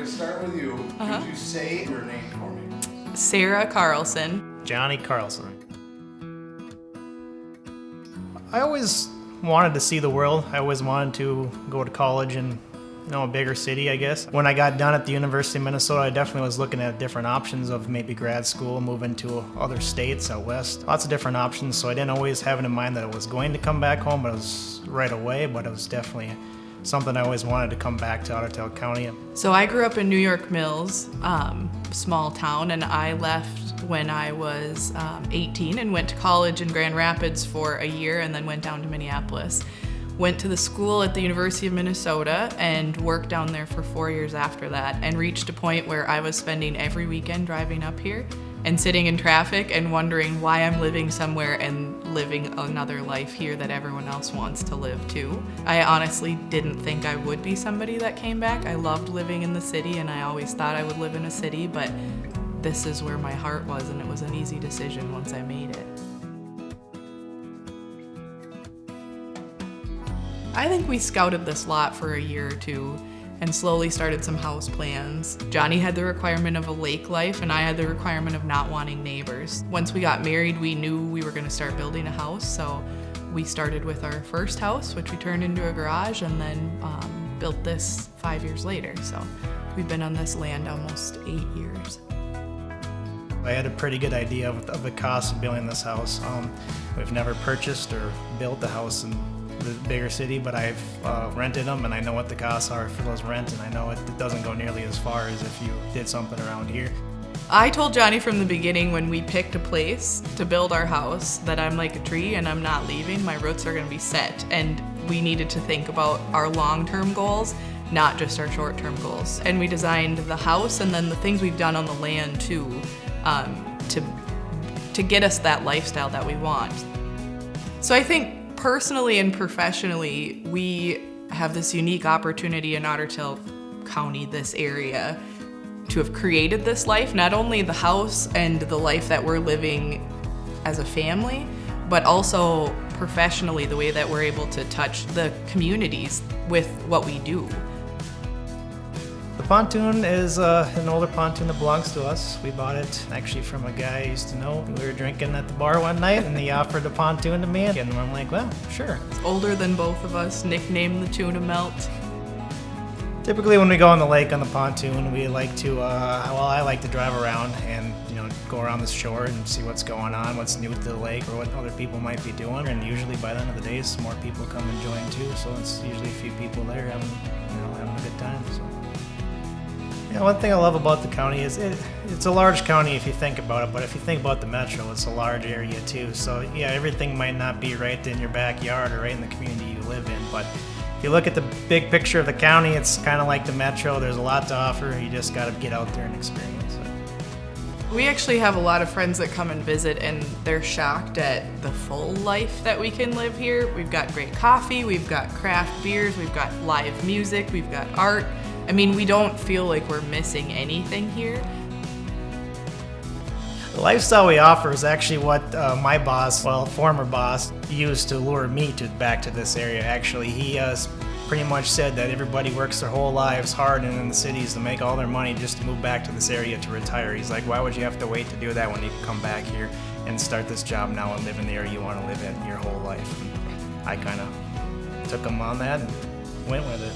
to start with you. Could you say your name for me? Sarah Carlson. Johnny Carlson. I always wanted to see the world. I always wanted to go to college in a bigger city, I guess. When I got done at the University of Minnesota, I definitely was looking at different options of maybe grad school, moving to other states out west. Lots of different options, so I didn't always have it in mind that I was going to come back home, but it was right away, but it was definitely something I always wanted to come back to Otter Tail County. So I grew up in New York Mills, small town, and I left when I was 18 and went to college in Grand Rapids for a year and then went down to Minneapolis. Went to the school at the University of Minnesota and worked down there for 4 years after that, and reached a point where I was spending every weekend driving up here and sitting in traffic and wondering why I'm living somewhere and living another life here that everyone else wants to live too. I honestly didn't think I would be somebody that came back. I loved living in the city and I always thought I would live in a city, but this is where my heart was, and it was an easy decision once I made it. I think we scouted this lot for a year or two and slowly started some house plans. Johnny had the requirement of a lake life and I had the requirement of not wanting neighbors. Once we got married, we knew we were gonna start building a house, so we started with our first house, which we turned into a garage, and then built this 5 years later. So we've been on this land almost 8 years. I had a pretty good idea of the cost of building this house. We've never purchased or built a house in the bigger city, but I've rented them and I know what the costs are for those rents, and I know it doesn't go nearly as far as if you did something around here. I told Johnny from the beginning when we picked a place to build our house that I'm like a tree and I'm not leaving. My roots are gonna be set, and we needed to think about our long-term goals, not just our short-term goals. And we designed the house and then the things we've done on the land too, to get us that lifestyle that we want. So I think personally and professionally, we have this unique opportunity in Otter Tail County, this area, to have created this life, not only the house and the life that we're living as a family, but also professionally, the way that we're able to touch the communities with what we do. The pontoon is an older pontoon that belongs to us. We bought it actually from a guy I used to know. We were drinking at the bar one night and he offered the pontoon to me, and I'm like, well, sure. It's older than both of us, nicknamed the tuna melt. Typically when we go on the lake on the pontoon, we like to, I like to drive around and, go around the shore and see what's going on, what's new to the lake or what other people might be doing. And usually by the end of the day, some more people come and join too. So it's usually a few people there having a good time. So. One thing I love about the county is it's a large county if you think about it, but if you think about the metro, it's a large area too. So yeah, everything might not be right in your backyard or right in the community you live in, but if you look at the big picture of the county, it's kind of like the metro. There's a lot to offer. You just got to get out there and experience it. We actually have a lot of friends that come and visit, and they're shocked at the full life that we can live here. We've got great coffee, we've got craft beers, we've got live music, we've got art. I mean, we don't feel like we're missing anything here. The lifestyle we offer is actually what my boss, former boss, used to lure me back to this area. Actually, he pretty much said that everybody works their whole lives hard and in the cities to make all their money just to move back to this area to retire. He's like, why would you have to wait to do that when you can come back here and start this job now and live in the area you want to live in your whole life? And I kind of took him on that and went with it.